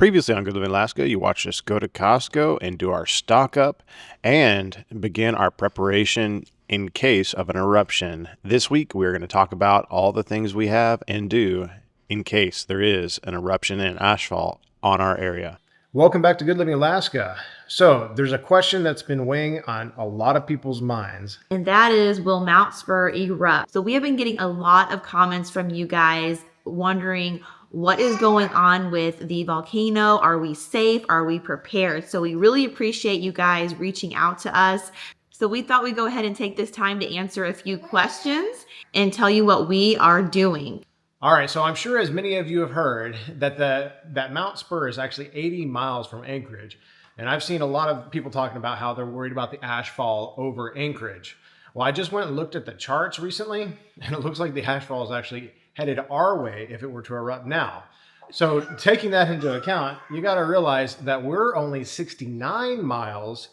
Previously on Good Living Alaska, you watched us go to Costco and do our stock up and begin our preparation in case of an eruption. This week, we're going to talk about all the things we have and do in case there is an eruption and asphalt on our area. Welcome back to Good Living Alaska. So there's a question that's been weighing on a lot of people's minds. And that is, will Mount Spur erupt? So we have been getting a lot of comments from you guys wondering what is going on with the volcano. Are we safe? Are we prepared? So we really appreciate you guys reaching out to us. So we thought we'd go ahead and take this time to answer a few questions and tell you what we are doing. All right, so I'm sure as many of you have heard that Mount Spur is actually 80 miles from Anchorage. And I've seen a lot of people talking about how they're worried about the ashfall over Anchorage. Well, I just went and looked at the charts recently, and it looks like the ashfall is actually headed our way if it were to erupt now. So taking that into account, you got to realize that we're only 69 miles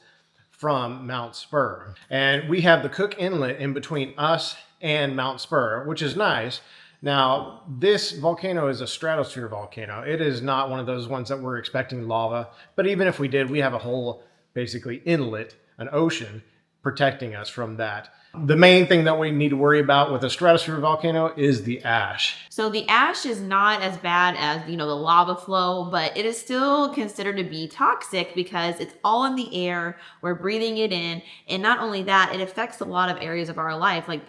from Mount Spur. And we have the Cook Inlet in between us and Mount Spur, which is nice. Now, this volcano is a stratosphere volcano. It is not one of those ones that we're expecting lava. But even if we did, we have a whole basically inlet, an ocean, protecting us from that. The main thing that we need to worry about with a stratosphere volcano is the ash. So the ash is not as bad as, the lava flow, but it is still considered to be toxic because it's all in the air. We're breathing it in. And not only that, it affects a lot of areas of our life, like,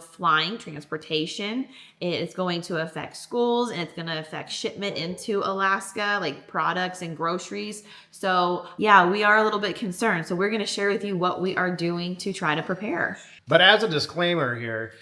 flying, transportation. It's going to affect schools, and it's going to affect shipment into Alaska, like products and groceries. So yeah, we are a little bit concerned. So we're going to share with you what we are doing to try to prepare. But as a disclaimer here,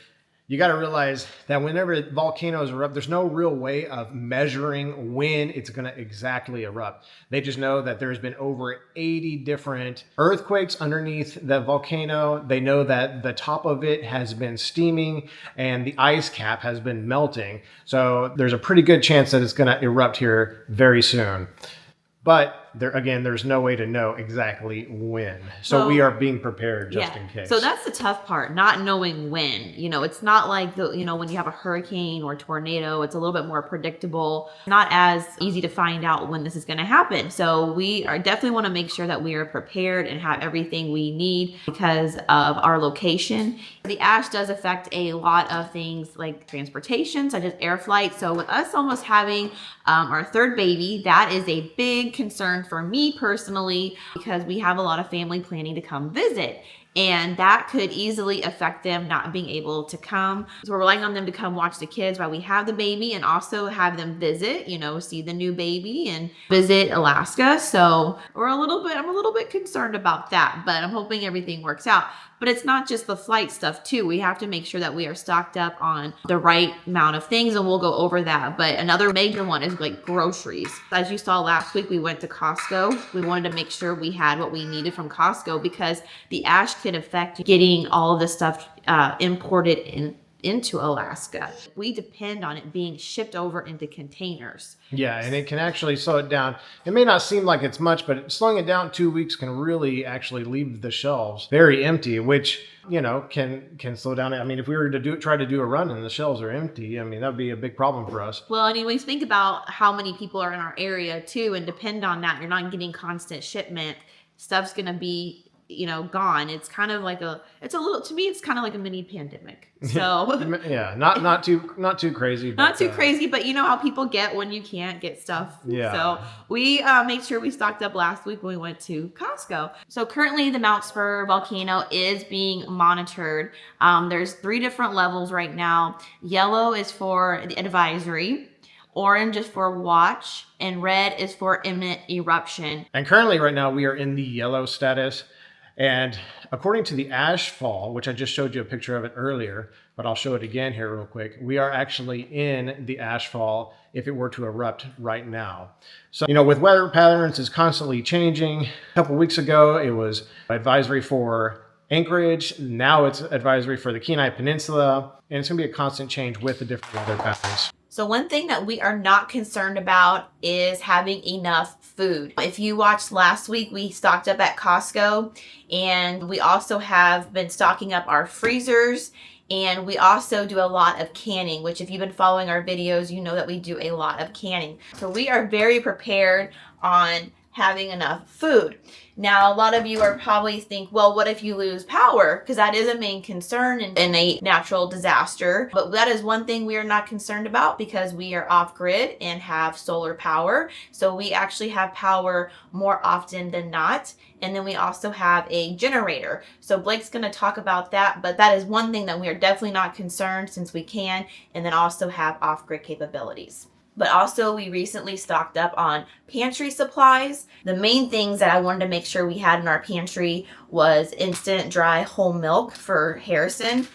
you got to realize that whenever volcanoes erupt, there's no real way of measuring when it's going to exactly erupt. They just know that there's been over 80 different earthquakes underneath the volcano. They know that the top of it has been steaming and the ice cap has been melting. So there's a pretty good chance that it's going to erupt here very soon. But there's no way to know exactly when. So we are being prepared just in case. So that's the tough part, not knowing when. It's not like when you have a hurricane or tornado, it's a little bit more predictable. Not as easy to find out when this is going to happen. So we are definitely want to make sure that we are prepared and have everything we need because of our location. The ash does affect a lot of things like transportation, such as air flight. So with us almost having our third baby, that is a big concern for me personally, because we have a lot of family planning to come visit. And that could easily affect them not being able to come. So we're relying on them to come watch the kids while we have the baby and also have them visit, see the new baby and visit Alaska. So I'm a little bit concerned about that, but I'm hoping everything works out. But it's not just the flight stuff too. We have to make sure that we are stocked up on the right amount of things, and we'll go over that. But another major one is like groceries. As you saw last week, we went to Costco. We wanted to make sure we had what we needed from Costco because the ash could affect getting all of this stuff imported into Alaska. We depend on it being shipped over into containers. Yeah, and it can actually slow it down. It may not seem like it's much, but slowing it down 2 weeks can really actually leave the shelves very empty, which, can slow down. I mean, if we were to try to do a run and the shelves are empty, that would be a big problem for us. Well, anyways, think about how many people are in our area too, and depend on that. You're not getting constant shipment. Stuff's going to be gone. It's kind of like to me, it's kind of like a mini pandemic. So yeah, not too crazy. Not too crazy, but you know how people get when you can't get stuff. Yeah. So we made sure we stocked up last week when we went to Costco. So currently the Mount Spur volcano is being monitored. There's 3 different levels right now. Yellow is for the advisory. Orange is for watch, and red is for imminent eruption. And currently right now we are in the yellow status. And according to the ashfall, which I just showed you a picture of it earlier, but I'll show it again here real quick, we are actually in the ashfall if it were to erupt right now. So, with weather patterns is constantly changing. A couple weeks ago, it was advisory for Anchorage. Now it's advisory for the Kenai Peninsula. And it's going to be a constant change with the different weather patterns. So one thing that we are not concerned about is having enough food. If you watched last week, we stocked up at Costco, and we also have been stocking up our freezers And we also do a lot of canning, which if you've been following our videos, you know that we do a lot of canning. So we are very prepared on having enough food. Now, a lot of you are probably think, well, what if you lose power? Because that is a main concern in a natural disaster. But that is one thing we are not concerned about because we are off grid and have solar power. So we actually have power more often than not. And then we also have a generator. So Blake's going to talk about that, but that is one thing that we are definitely not concerned since we can, and then also have off-grid capabilities. But also we recently stocked up on pantry supplies. The main things that I wanted to make sure we had in our pantry was instant dry whole milk for Harrison.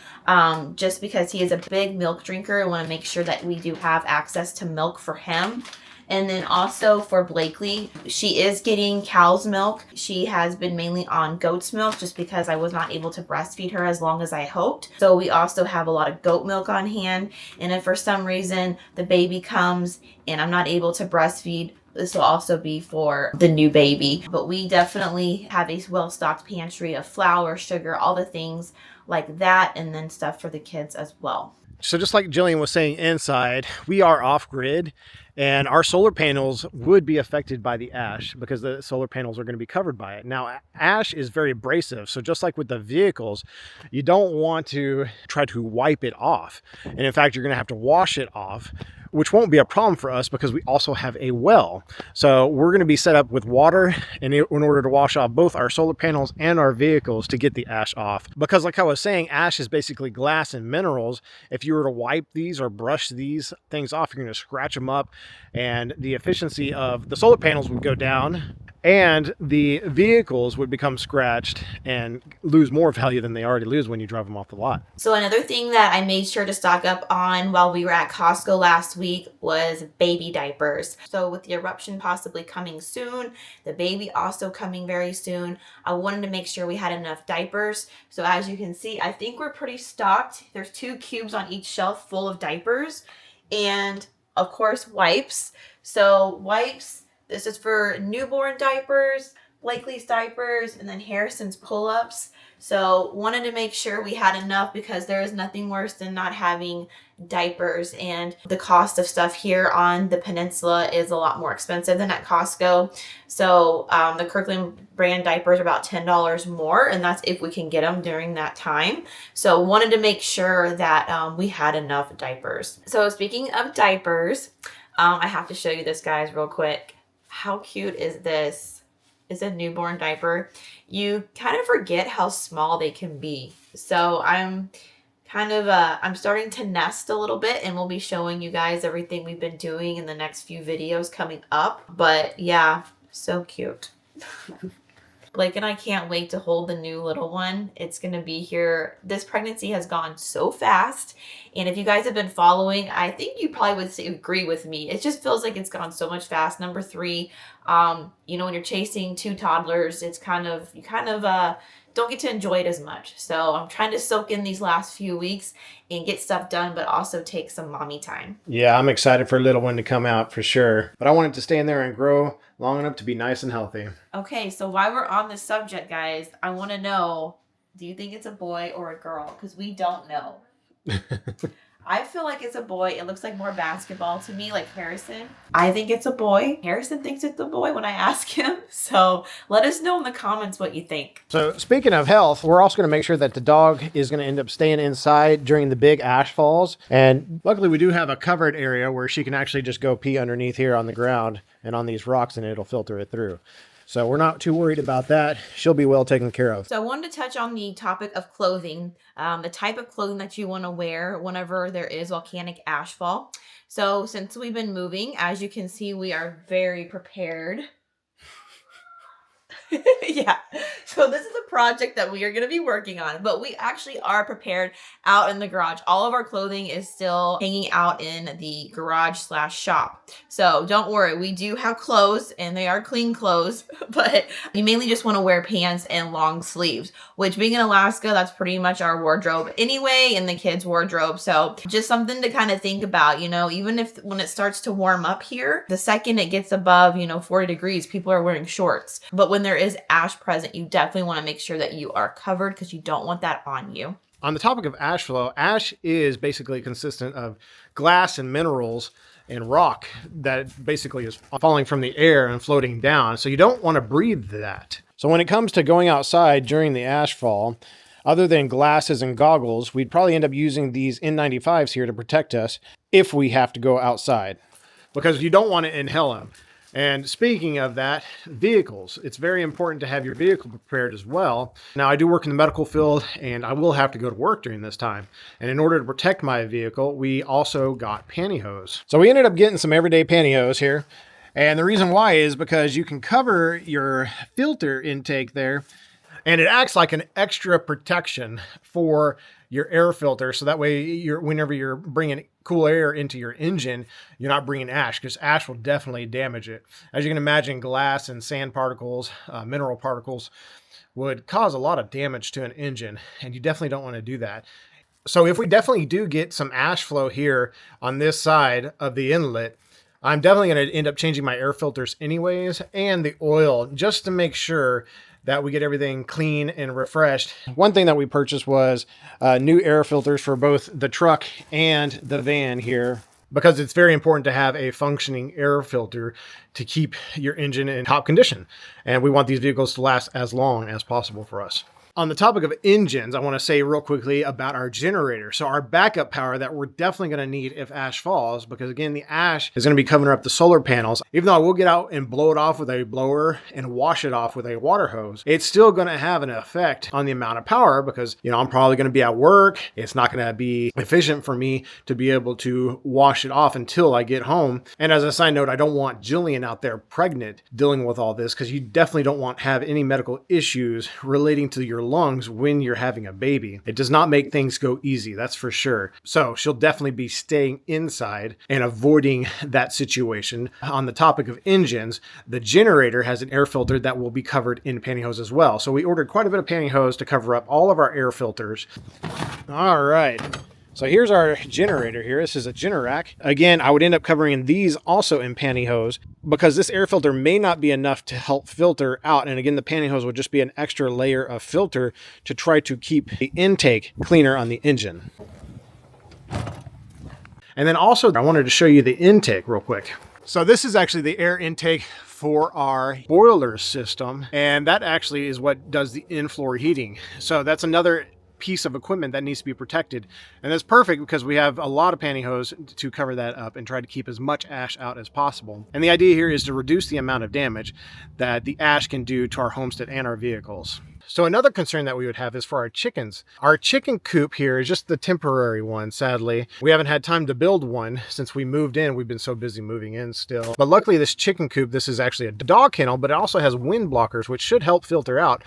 Just because he is a big milk drinker, I want to make sure that we do have access to milk for him. And then also for Blakely, she is getting cow's milk. She has been mainly on goat's milk just because I was not able to breastfeed her as long as I hoped. So we also have a lot of goat milk on hand. And if for some reason the baby comes and I'm not able to breastfeed, this will also be for the new baby. But we definitely have a well-stocked pantry of flour, sugar, all the things like that, and then stuff for the kids as well. So just like Jillian was saying inside, we are off grid and our solar panels would be affected by the ash because the solar panels are going to be covered by it. Now, ash is very abrasive. So just like with the vehicles, you don't want to try to wipe it off. And in fact, you're going to have to wash it off, which won't be a problem for us because we also have a well. So we're going to be set up with water in order to wash off both our solar panels and our vehicles to get the ash off. Because like I was saying, ash is basically glass and minerals. If you were to wipe these or brush these things off, you're going to scratch them up and the efficiency of the solar panels would go down and the vehicles would become scratched and lose more value than they already lose when you drive them off the lot. So another thing that I made sure to stock up on while we were at Costco last week was baby diapers. So with the eruption possibly coming soon, the baby also coming very soon, I wanted to make sure we had enough diapers. So as you can see, I think we're pretty stocked. There's 2 cubes on each shelf full of diapers and of course wipes. So wipes, this is for newborn diapers, Blakely's diapers, and then Harrison's pull-ups. So wanted to make sure we had enough because there is nothing worse than not having diapers, and the cost of stuff here on the peninsula is a lot more expensive than at Costco. So the Kirkland brand diapers are about $10 more, and that's if we can get them during that time. So wanted to make sure that we had enough diapers. So speaking of diapers, I have to show you this, guys, real quick. How cute is this? It's a newborn diaper. You kind of forget how small they can be. So I'm starting to nest a little bit, and we'll be showing you guys everything we've been doing in the next few videos coming up. But yeah, so cute. Blake and I can't wait to hold the new little one. It's going to be here. This pregnancy has gone so fast. And if you guys have been following, I think you probably would agree with me. It just feels like it's gone so much fast. Number 3, you know, when you're chasing 2 toddlers, you kind of don't get to enjoy it as much. So I'm trying to soak in these last few weeks and get stuff done, but also take some mommy time. Yeah, I'm excited for little one to come out for sure. But I want it to stay in there and grow long enough to be nice and healthy. Okay, so while we're on this subject, guys, I want to know, do you think it's a boy or a girl? Because we don't know. I feel like it's a boy. It looks like more basketball to me, like Harrison. I think it's a boy. Harrison thinks it's a boy when I ask him. So let us know in the comments what you think. So speaking of health, we're also going to make sure that the dog is going to end up staying inside during the big ash falls. And luckily we do have a covered area where she can actually just go pee underneath here on the ground and on these rocks, and it'll filter it through. So we're not too worried about that. She'll be well taken care of. So I wanted to touch on the topic of clothing, the type of clothing that you want to wear whenever there is volcanic ashfall. So since we've been moving, as you can see, we are very prepared. Yeah. So this is a project that we are going to be working on, but we actually are prepared out in the garage. All of our clothing is still hanging out in the garage/shop. So don't worry, we do have clothes and they are clean clothes, but you mainly just want to wear pants and long sleeves, which being in Alaska, that's pretty much our wardrobe anyway, and the kids' wardrobe. So just something to kind of think about, you know, even if when it starts to warm up here, the second it gets above, 40 degrees, people are wearing shorts. But when there is ash present, you definitely want to make sure that you are covered because you don't want that on you. On the topic of ash flow, ash is basically consistent of glass and minerals and rock that basically is falling from the air and floating down. So you don't want to breathe that. So when it comes to going outside during the ash fall, other than glasses and goggles, we'd probably end up using these N95s here to protect us if we have to go outside, because you don't want to inhale them. And speaking of that, vehicles, it's very important to have your vehicle prepared as well. Now, I do work in the medical field and I will have to go to work during this time. And in order to protect my vehicle, we also got pantyhose. So we ended up getting some everyday pantyhose here. And the reason why is because you can cover your filter intake there, and it acts like an extra protection for your air filter. So that way, whenever you're bringing cool air into your engine, you're not bringing ash, because ash will definitely damage it. As you can imagine, glass and sand particles, mineral particles would cause a lot of damage to an engine, and you definitely don't want to do that. So if we definitely do get some ash flow here on this side of the inlet, I'm definitely going to end up changing my air filters anyways, and the oil, just to make sure that we get everything clean and refreshed. One thing that we purchased was new air filters for both the truck and the van here, because it's very important to have a functioning air filter to keep your engine in top condition. And we want these vehicles to last as long as possible for us. On the topic of engines, I want to say real quickly about our generator. So our backup power that we're definitely going to need if ash falls, because again, the ash is going to be covering up the solar panels. Even though I will get out and blow it off with a blower and wash it off with a water hose, it's still going to have an effect on the amount of power, because, you know, I'm probably going to be at work. It's not going to be efficient for me to be able to wash it off until I get home. And as a side note, I don't want Jillian out there pregnant dealing with all this, because you definitely don't want to have any medical issues relating to your lungs when you're having a baby. It does not make things go easy, that's for sure. So she'll definitely be staying inside and avoiding that situation. On the topic of engines, the generator has an air filter that will be covered in pantyhose as well. So we ordered quite a bit of pantyhose to cover up all of our air filters. All right. So here's our generator here. This is a Generac. Again, I would end up covering these also in pantyhose, because this air filter may not be enough to help filter out. And again, the pantyhose would just be an extra layer of filter to try to keep the intake cleaner on the engine. And then also, I wanted to show you the intake real quick. So this is actually the air intake for our boiler system. And that actually is what does the in-floor heating. So that's another piece of equipment that needs to be protected, and that's perfect because we have a lot of pantyhose to cover that up and try to keep as much ash out as possible. And the idea here is to reduce the amount of damage that the ash can do to our homestead and our vehicles. So another concern that we would have is for our chickens. Our chicken coop here is just the temporary one, sadly. We haven't had time to build one since we moved in. We've been so busy moving in still. But luckily this chicken coop, this is actually a dog kennel, but it also has wind blockers, which should help filter out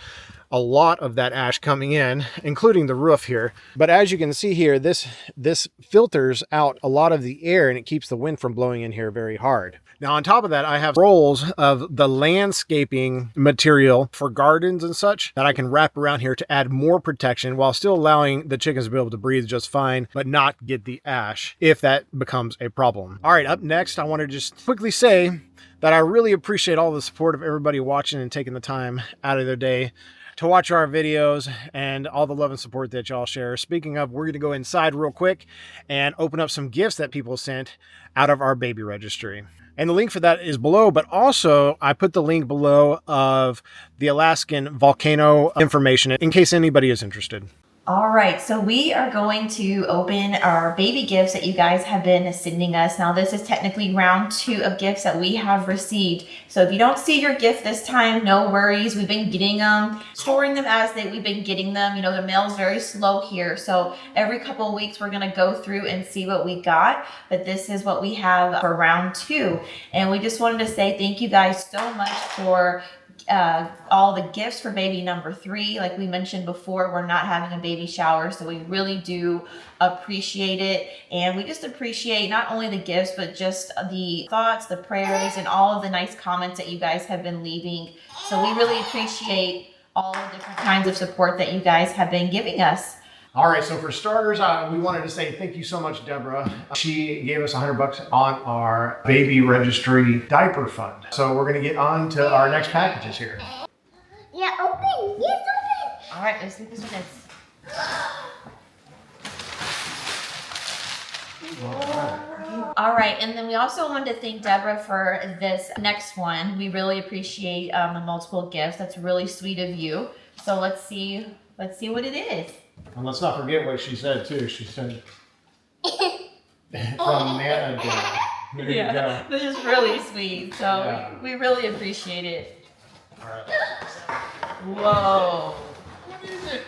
a lot of that ash coming in, including the roof here. But as you can see here, this filters out a lot of the air and it keeps the wind from blowing in here very hard. Now on top of that, I have rolls of the landscaping material for gardens and such that I can wrap around here to add more protection while still allowing the chickens to be able to breathe just fine, but not get the ash if that becomes a problem. All right, up next, I want to just quickly say that I really appreciate all the support of everybody watching and taking the time out of their day to watch our videos and all the love and support that y'all share. Speaking of, we're gonna go inside real quick and open up some gifts that people sent out of our baby registry. And the link for that is below, but also I put the link below of the Alaskan volcano information in case anybody is interested. All right, so we are going to open our baby gifts that you guys have been sending us. Now, this is technically round 2 of gifts that we have received. So if you don't see your gift this time, no worries. We've been getting them, storing them as we've been getting them. You know, the mail's very slow here. So every couple of weeks, we're gonna go through and see what we got. But this is what we have for round 2. And we just wanted to say thank you guys so much for all the gifts for baby number 3. Like we mentioned before, we're not having a baby shower, so we really do appreciate it. And we just appreciate not only the gifts, but just the thoughts, the prayers, and all of the nice comments that you guys have been leaving. So we really appreciate all the different kinds of support that you guys have been giving us. All right, so for starters, we wanted to say thank you so much, Deborah. She gave us $100 on our baby registry diaper fund. So we're gonna get on to our next packages here. Yeah, open. Yes, open. All right, let's see what this one is. All right, and then we also wanted to thank Deborah for this next one. We really appreciate the multiple gifts. That's really sweet of you. So let's see what it is. And let's not forget what she said too. She said from Nana Dad. There you go. This is really sweet. So Yeah. we really appreciate it. All right. Whoa. What is it?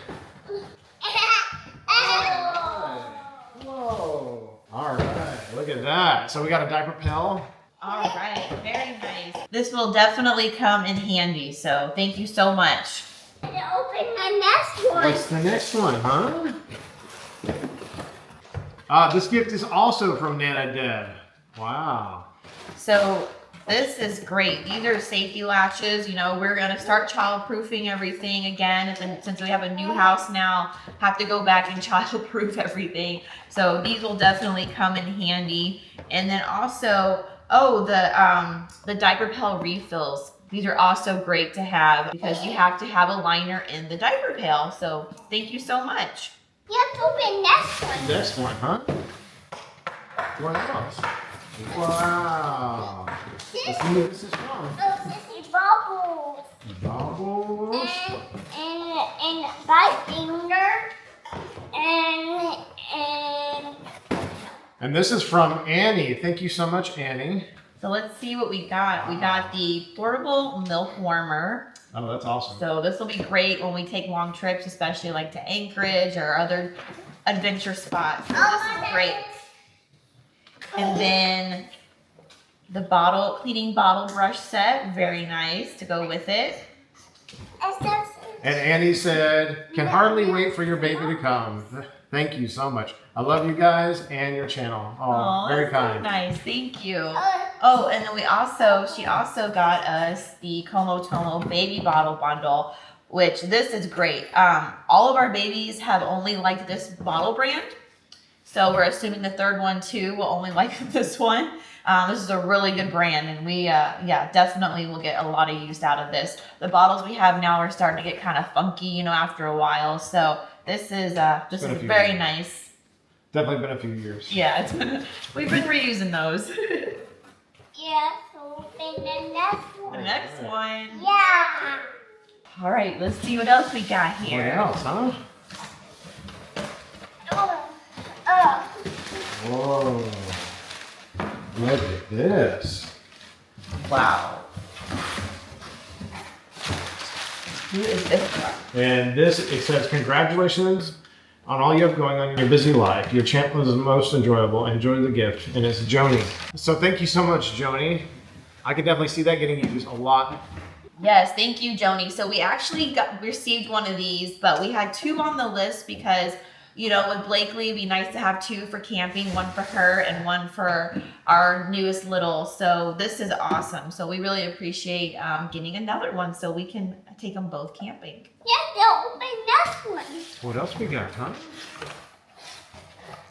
Whoa. All right. Look at that. So we got a diaper pail. All right, very nice. This will definitely come in handy. So thank you so much. Open the next one. What's the next one, huh? This gift is also from Nana Deb. Wow. So this is great. These are safety latches. You know, we're gonna start child-proofing everything again. And since we have a new house now, have to go back and child-proof everything. So these will definitely come in handy. And then also, the diaper pail refills. These are also great to have because you have to have a liner in the diaper pail. So thank you so much. You have to open next one. Next one, huh? What else? Wow. Let's see what this is from. Oh, this is bubbles. Bubbles. And my finger. And this is from Annie. Thank you so much, Annie. So let's see what we got. We got the portable milk warmer. Oh, that's awesome. So this will be great when we take long trips, especially like to Anchorage or other adventure spots. So this is great. And then the cleaning bottle brush set, very nice to go with it. And Annie said, can hardly wait for your baby to come. Thank you so much. I love you guys and your channel. Oh, very that's so kind. nice. Thank you. Oh, and then she also got us the Como Tomo baby bottle bundle, which this is great. All of our babies have only liked this bottle brand. So we're assuming the third one too will only like this one. This is a really good brand, and we, definitely will get a lot of use out of this. The bottles we have now are starting to get kind of funky, you know, after a while. So this is very nice. Definitely been a few years. Yeah, we've been reusing those. Yeah, so open the next The one. next one. Yeah. All right, let's see what else we got here. What else, huh? Whoa. Look at this. Wow. Who is this from? And this, it says, congratulations on all you have going on in your busy life. Your champ was most enjoyable. Enjoy the gift. And it's Joni. So thank you so much, Joni. I could definitely see that getting used a lot. Yes, thank you, Joni. So we actually received one of these, but we had two on the list because, you know, with Blakely, it'd be nice to have two for camping, one for her and one for our newest little. So this is awesome. So we really appreciate getting another one so we can take them both camping. Yeah, they'll open next one. What else we got, huh?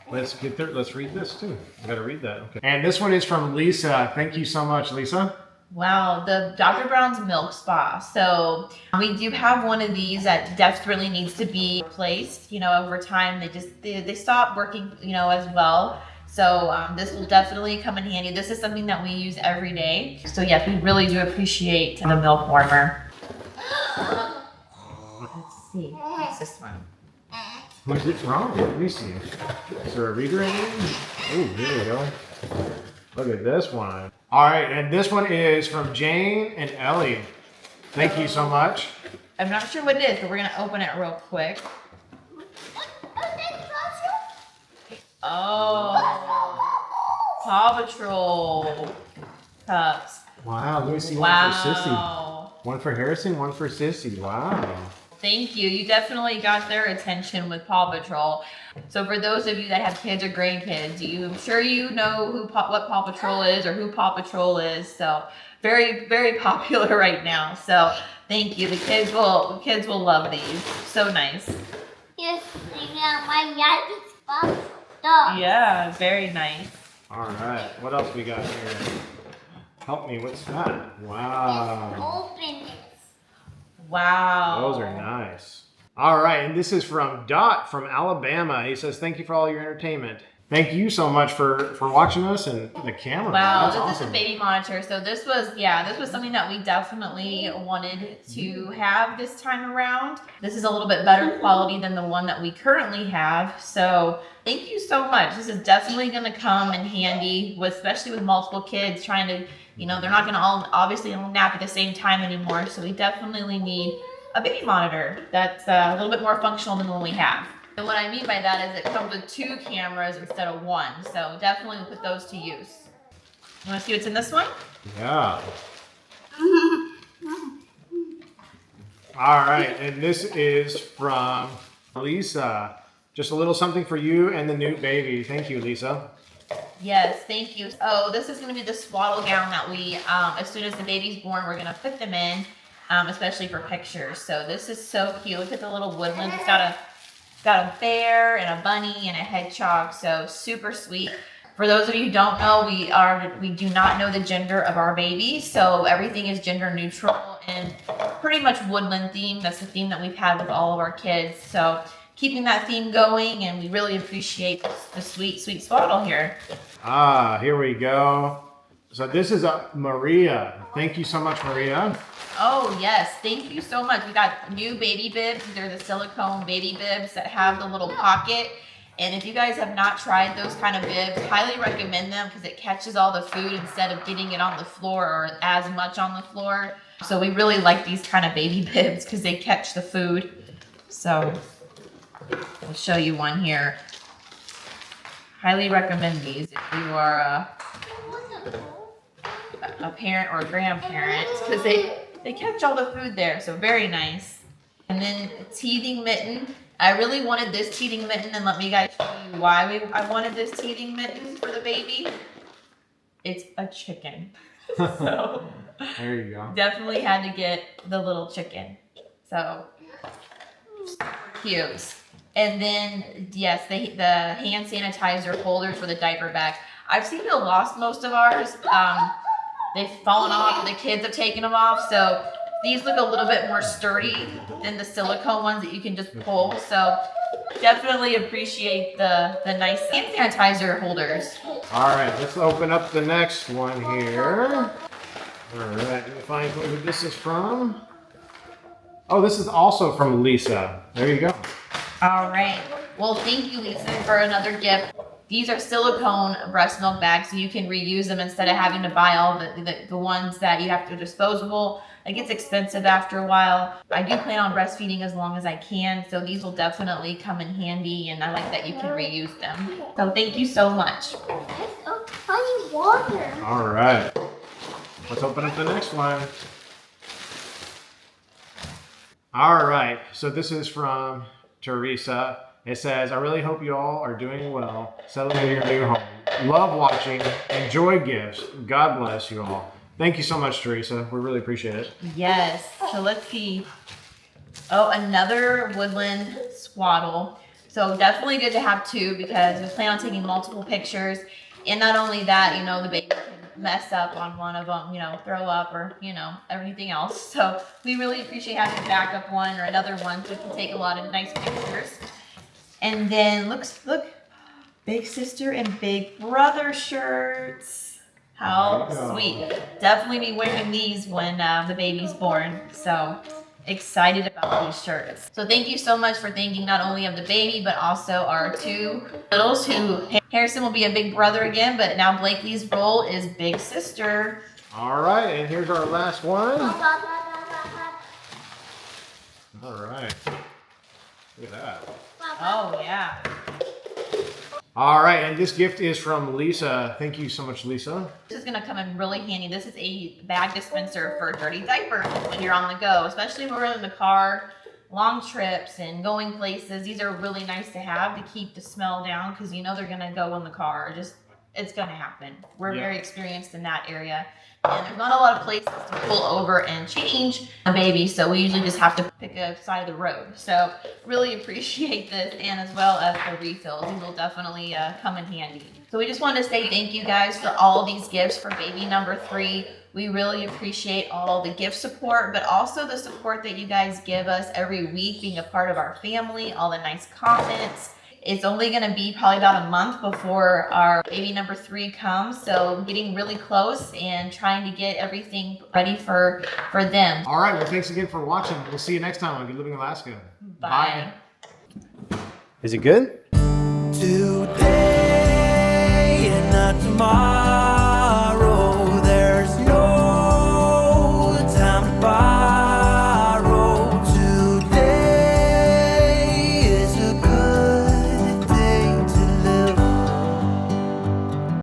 Let's get there. Let's read this too. I gotta read that. Okay. And this one is from Lisa. Thank you so much, Lisa. Wow, the Dr. Brown's Milk Spa. So we do have one of these that desperately needs to be replaced. You know, over time they stop working, you know, as well. So this will definitely come in handy. This is something that we use every day. So yes, we really do appreciate the milk warmer. Let's see, what's this one? Where's it from? Let me see. Is there a reader in here? Oh, here we go. Look at this one. All right, and this one is from Jane and Ellie. Thank you so much. I'm not sure what it is, but we're gonna open it real quick. Oh, Paw Patrol cups. Wow, let me see one for Sissy. Wow. One for Harrison, one for Sissy. Wow. Thank you. You definitely got their attention with Paw Patrol. So for those of you that have kids or grandkids, I'm sure you know what Paw Patrol is or who Paw Patrol is. So very, very popular right now. So thank you. The kids will love these. So nice. Yes, my daddy's box stuff. Yeah, very nice. All right, what else we got here? Help me, what's that? Wow. Open it. Wow. Those are nice. All right, and this is from Dot from Alabama. He says, thank you for all your entertainment. thank you so much for watching us and the camera. Wow, That's this awesome. is a baby monitor. So this was something that we definitely wanted to have this time around. This is a little bit better quality than the one that we currently have. So thank you so much. This is definitely going to come in handy, especially with multiple kids trying to, they're not going to all obviously all nap at the same time anymore. So we definitely need a baby monitor that's a little bit more functional than the one we have. And what I mean by that is it comes with 2 cameras instead of 1. So definitely put those to use. You want to see what's in this one? Yeah. All right, and this is from Lisa. Just a little something for you and the new baby. Thank you, Lisa. Yes, thank you. Oh, this is going to be the swaddle gown that we, as soon as the baby's born, we're going to put them in, especially for pictures. So this is so cute. Look at the little woodland. It's got a bear and a bunny and a hedgehog. So super sweet. For those of you who don't know, we do not know the gender of our baby. So everything is gender neutral and pretty much woodland theme. That's the theme that we've had with all of our kids. So keeping that theme going, and we really appreciate the sweet, sweet swaddle here. Here we go. So this is Maria. Thank you so much, Maria. Oh yes, thank you so much. We got new baby bibs. They're the silicone baby bibs that have the little pocket. And if you guys have not tried those kind of bibs, highly recommend them because it catches all the food instead of getting it on the floor or as much on the floor. So we really like these kind of baby bibs because they catch the food. So I'll show you one here. Highly recommend these if you are a parent or a grandparent because they catch all the food there. So very nice. And then a teething mitten. I really wanted this teething mitten, and let me guys show you why I wanted this teething mitten for the baby. It's a chicken. So There you go. definitely had to get the little chicken. So super cute. And then yes, the hand sanitizer holders for the diaper bag. I've seen people lost most of ours. They've fallen off, and the kids have taken them off. So these look a little bit more sturdy than the silicone ones that you can just pull. So definitely appreciate the nice hand sanitizer holders. All right, let's open up the next one here. All right, let me find who this is from. Oh, this is also from Lisa. There you go. All right. Well, thank you, Lisa, for another gift. These are silicone breast milk bags, so you can reuse them instead of having to buy all the ones that you have to disposable. It gets expensive after a while. I do plan on breastfeeding as long as I can, so these will definitely come in handy, and I like that you can reuse them. So thank you so much. Honey water. All right, let's open up the next one. All right, so this is from Teresa. It says, I really hope you all are doing well, settling in your new home. Love watching, enjoy gifts. God bless you all. Thank you so much, Teresa. We really appreciate it. Yes. So let's see. Oh, another woodland swaddle. So definitely good to have 2 because we plan on taking multiple pictures. And not only that, the baby can mess up on one of them, throw up or, everything else. So we really appreciate having a backup one or another one so we can take a lot of nice pictures. And then look, big sister and big brother shirts. How sweet. Definitely be wearing these when the baby's born. So excited about these shirts. So thank you so much for thinking not only of the baby, but also our 2 littles who Harrison will be a big brother again, but now Blakely's role is big sister. All right, and here's our last one. All right. Look at that. Oh yeah. All right, and this gift is from Lisa. Thank you so much, Lisa. This is gonna come in really handy. This is a bag dispenser for dirty diapers when you're on the go, especially when we're in the car, long trips and going places. These are really nice to have to keep the smell down because they're gonna go in the car. It's gonna happen. We're very experienced in that area. And there's not a lot of places to pull over and change a baby, so we usually just have to pick a side of the road. So really appreciate this, and as well as the refills. These will definitely come in handy. So we just wanted to say thank you guys for all these gifts for baby number 3. We really appreciate all the gift support, but also the support that you guys give us every week, being a part of our family, all the nice comments. It's only going to be probably about a month before our baby number 3 comes. So getting really close and trying to get everything ready for them. All right, well, thanks again for watching. We'll see you next time on Good Living Alaska. Bye. Is it good? Today and not tomorrow.